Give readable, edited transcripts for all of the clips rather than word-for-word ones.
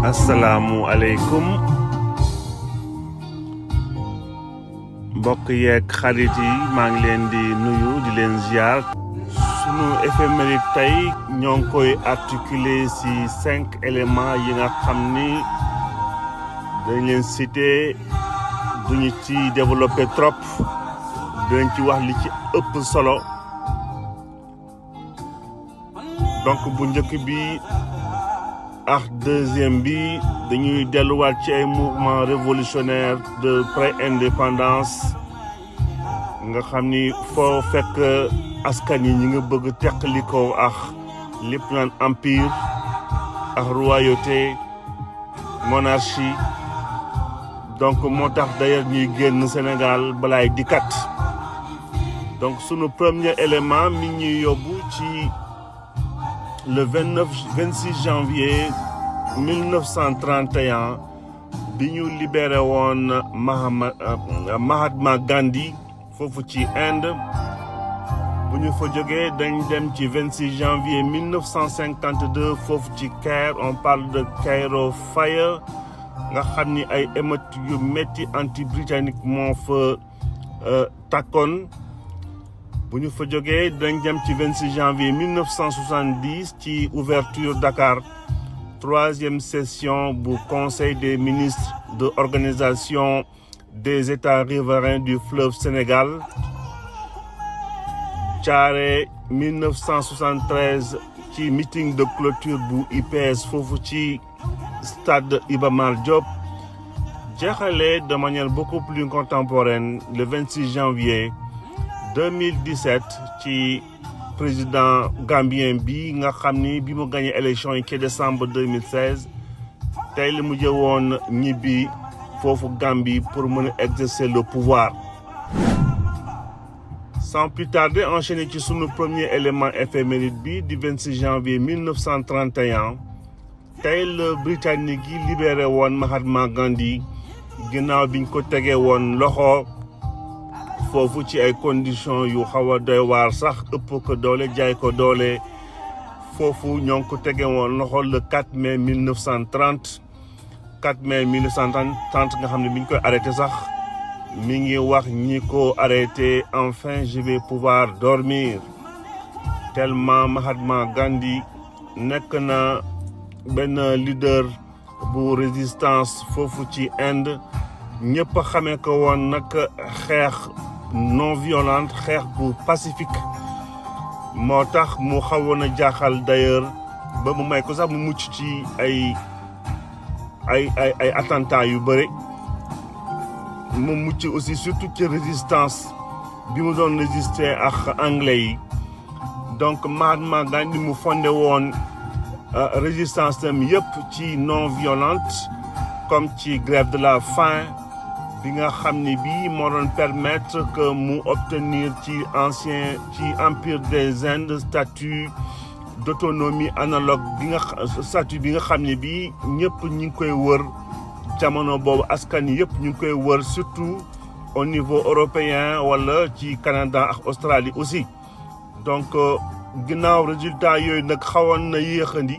asalaamualeykum mbokk yeeg xarit yi maa ngi leen di nuyu di leen ziar. sunu éphéméride tey ñoo ngi koy articuler ci 5 éléments yi nga xam ni dañ leen cité duñu ci développer trop dañ ci wax li ci ëpp solo. donc bu njëkk bi ak deuxième bi dañuy delluwaat ci ay mouvement révolutionnaire de pré-indépendance nga xam ni foo fekk askan yi ñi nga bëgg teqalikoo ak lépp naan empire ak royauté monarchie. donc moo tax d'ailleurs ñuy génn Sénégal balaay dikkat. donc sunu premier élément mi ñuy yóbbu ci le 26 janvier 1931 bi ñu libéré woon Mahatma Gandhi foofu ci Inde. bu ñu fa jógee dañ dem ci 26 janvier 1952 foofu ci Caire. on parle de Cairo Fire nga xam ni ay émeutes yu métti anti-britannique moo fa takkoon. bu ñu fa jógee dañ dem ci 26 janvier 1970 ci ouverture Dakar 3e session bu conseil des ministres de organisation des États riverains du fleuve Sénégal. Thiaré 1973 ci meeting de clôture bu IPS foofu ci stade Iba Mar Diop. jeexale de manière beaucoup plus contemporaine le 26 janvier 2017 ci président gambien bi nga xam ni bi mu gagné élection yi ci décembre 2016 tey la mujjee woon ñibbi foofu Gambie pour mën a exercer le pouvoir. sans plus tarder enchaîner ci sunu premier élément éphéméride bi du 26 janvier 1931 tey la Britannique yi libéré woon Mahatma Gandhi ginnaaw biñ ko tegee woon loxo foofu ci ay conditions yu xaw a doy waar sax ëpp ko doole jaay ko doole. foofu ñoo ngi ko tegee woon loxo le 4 mai 1930 4 mai 1930 nga xam ne biñ koy arrêté sax mi ngi wax ñi ko arrêté enfin je vais pouvoir dormir tellement Mahatma Gandhi nekk na benn leader bu résistance foofu ci Inde. ñëpp xamee ko woon nag xeex non violente xeex bu pacifique moo tax mu xawoon a jaaxal d'ailleurs ba mu may ko sax mu mucc ci ay attentats yu bëri. mu mucc aussi surtout ci résistance bi mu doon résister ak anglais yi. donc Mahatma Gandhi mu fondé woon résistance tam yëpp ci non violente comme ci grève de la faim bi nga xam ni bii moo doon permettre que mu obtenir ci empire des Indes statut d'autonomie analogue statut bi nga xam ne bii ñëpp ñu ngi koy wër jamono boobu askan yëpp ñu ngi koy wër surtout au niveau européen wala ci Canada ak Australie aussi. donc ginnaaw résultat yooyu nag xawoon na yéexandi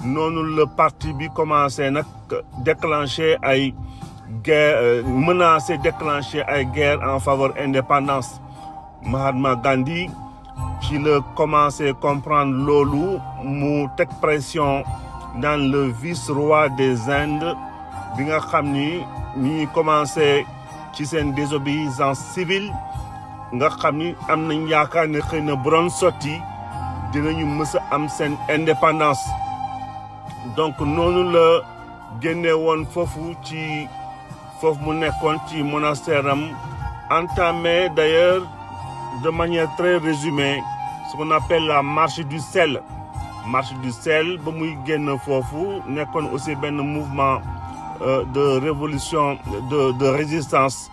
noonu le parti bi commencé nag déclencher ay guerre déclencher ay guerre en faveur indépendance. Mahatma Gandhi ci la commencé comprendre loolu mu teg pression dans le vice-roi des Indes bi nga xam ni ñi commencé ci seen désobéissance civile nga xam ni am nañ yaakaar ne xëy na bu doon sotti dinañu mës a am seen indépendance. donc noonu la génne woon foofu mu nekkoon ci monastère am entamé d'ailleurs de manière très résumée ce qu'on appelle la marche du sel. marche du sel ba muy génn foofu nekkoon aussi benn mouvement de révolution de résistance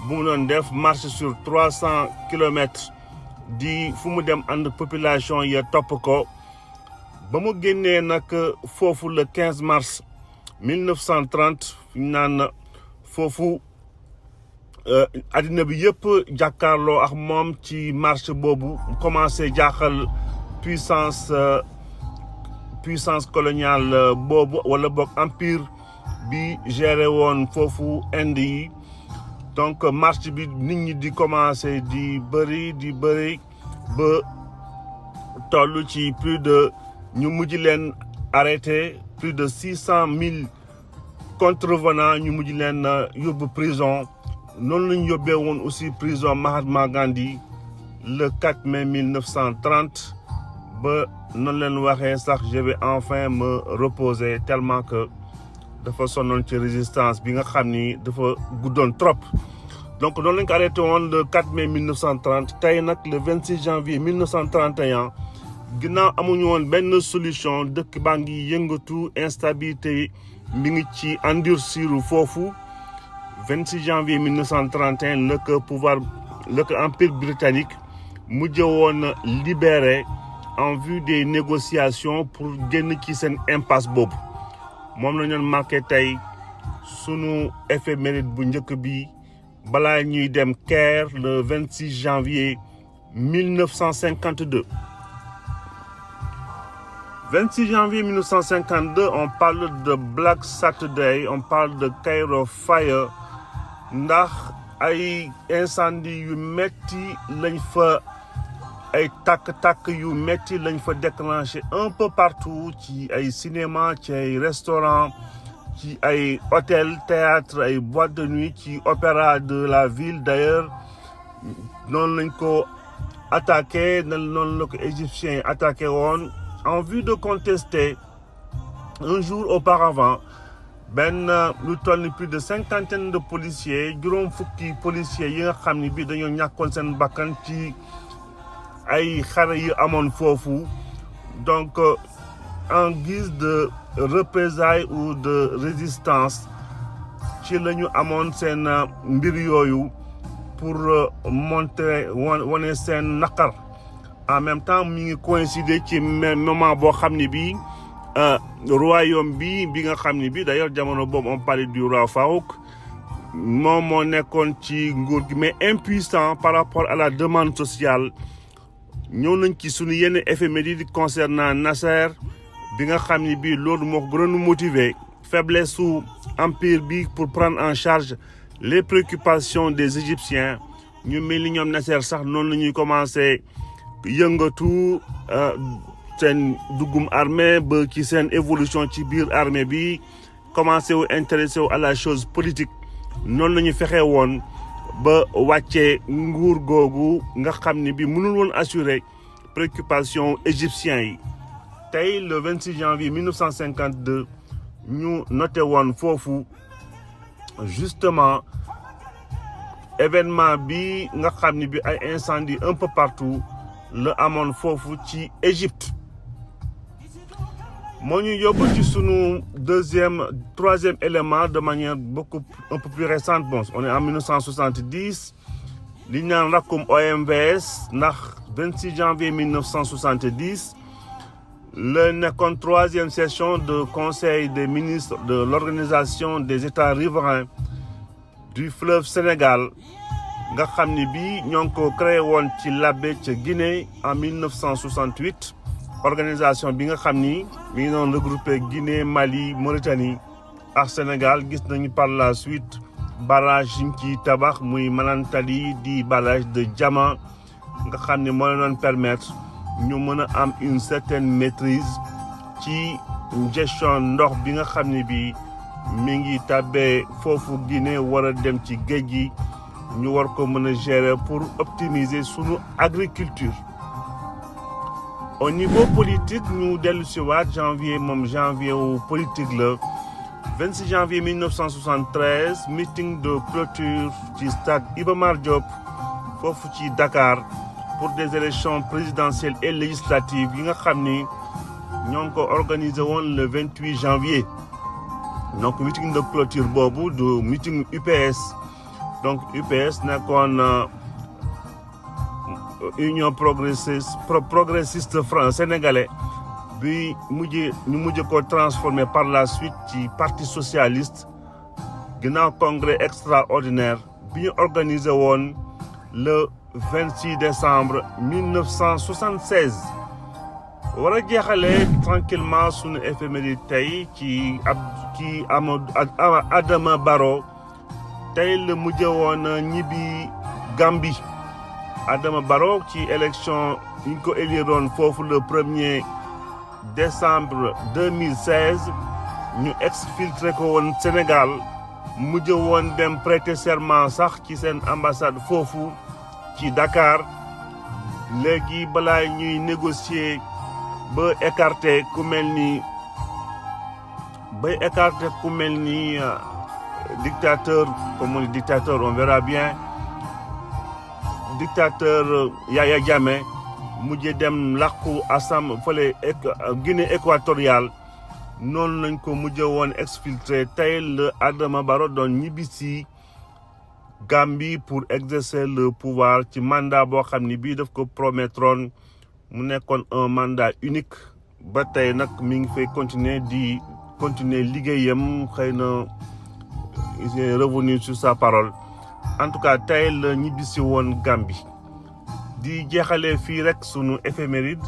bu mu doon def marche sur 300 kilomètres di fu mu dem ànd population ya topp ko ba mu génnee nag foofu le 15 mars 1930 naan foofu addina bi yëpp jàkkaarloo ak moom ci marche boobu commencé jaaxal puissance coloniale boobu wala boog empire bi géré woon foofu Inde yi donc marche bi nit ñi di commencé di bëri ba toll ci plus de ñu mujj leen arrêté plus de 600,000 contrevenants ñu mujj leen yóbbu prison noonu lañ yóbbee woon aussi prison Mahatma Gandhi le 4 mai 1930 ba noonu leen waxee sax je vais enfin me reposer tellement que dafa sonnoon ci résistance bi nga xam ni dafa guddoon trop donc noonu lañ ko arrêté woon le 4 mai 1930 tey nag le 26 janvier 1931 ginnaaw amuñu woon benn solution dëkk baa ngi yëngatu instabilité mi ngi ci endurcir foofu 26 janvier 1931 le empire britannique mujj woon libéré en vue des négociations pour génn ci seen impasse boobu moom la ñu marqué tey sunu éphéméride bu njëkk bi balaa ñuy dem Caire le 26 janvier 1952. 26 janvier 1952 on parle de Black Saturday on parle de Cairo Fire ndax ay incendie yu metti lañ fa ay tàkk-tàkk yu metti lañ fa déclenché un peu partout ci ay cinéma ci ay restaurant ci ay hôtel théâtre ay boîte de nuit ci opéra de la ville d'ailleurs noonu lañ ko attaqué noonu la ko égyptiens attaqué woon en vue de contester un jour auparavant benn lu toll ni plus de 50 de policiers juróom fukki policiers yi nga xam ni bii dañoo ñàkkoon seen bakkan ci ay xare yi amoon foofu donc en guise de représailles ou de résistance ci la ñu amoon seen mbir yooyu pour montrer wane seen naqar en même temps mi ngi coïncider ci moment boo xam ni bii royaume bi nga xam ni bii d'ailleurs jamono boobu on parlait du roi Farouk moom moo nekkoon ci nguur gi mais impuissant par rapport à la demande sociale ñëw nañ ci suñu yenn éphéméride concernant Nasser bi nga xam ni bii loolu moo ko gënoon motiver faiblesse su empire bi pour prendre en charge les préoccupations des Égyptiens ñu mel ni ñoom Nasser sax noonu la ñuy commencé yëngatu seen duggum armée ba ci seen évolution ci biir armée bi commencé wu intéressé wu à la chose politique noonu la ñu fexee woon ba wàccee nguur googu nga xam ni bi mënul woon assurer préoccupation égyptiens yi tey le 26 janvier 1952 ñu noté woon foofu justement événement bi nga xam ni bi ay incendie un peu partout la amoon foofu ci Égypte moo ñu yóbbu ci sunu troisième élément de manière un peu plus récente bon on est en 1970 li ñu naan rakkum OMVS ndax 26 janvier 1970 la nekkoon troisième session de conseil des ministres de l'organisation des États riverains du fleuve Sénégal nga xam ni bii ñoo ngi ko créé woon ci Labé ca Guinée en 1968 organisation bi nga xam ni mi ngi doon regroupé Guinée Mali Mauritanie ak Sénégal gis nañu par la suite barrage yi ci tabax muy Manantali di barrage de Diama nga xam ni moo leen doon permettre ñu mën a am une certaine maîtrise ci gestion ndox bi nga xam ni bii mi ngi tabbee foofu Guinée war a dem ci géej gi ñu war ko mën a gérer pour optimiser sunu agriculture. Au niveau politique ñu dellu si waat janvier wu politique la 26 janvier 1973 meeting de clôture ci stade Iba Mar Diop foofu ci Dakar pour des élections présidentielles et législatives yi nga xam ni ñoo ngi ko organisé woon le 28 janvier donc meeting de clôture boobu du meeting UPS donc UPS nekkoon Union progressiste sénégalais bi ñu mujj ko transformé par la suite ci parti socialiste ginnaaw congrès extraordinaire bi ñu organisé woon le 26 décembre 1976 war a jeexalee tranquillement sunu éphéméride tey ci Adama Barrow tey la mujj woon ñibbi Gambie. Adama Barrow ci élection yi ñu ko éliroon foofu le 1er décembre 2016 ñu exfiltré ko woon Sénégal mujj woon dem prêter serment sax ci seen ambassade foofu ci Dakar léegi balaa ñuy négocier ba écarter ku mel ni dictateur comme on dit dictateur on verra bien dictateur Yaya Jammeh mujjee dem làqu Assam fële Guinée équatoriale noonu lañ ko mujjee woon exfiltré tey la Adama Barrow doon ñibbisi Gambie pour exercer le pouvoir ci mandat boo xam ni bii daf ko promettroon mu nekkoon un mandat unique ba tey nag mi ngi fay continuer liggéeyam xëy na il est revenu sur sa parole en tout cas tey la ñibbisi woon Gambie di jeexalee fii rek sunu éphéméride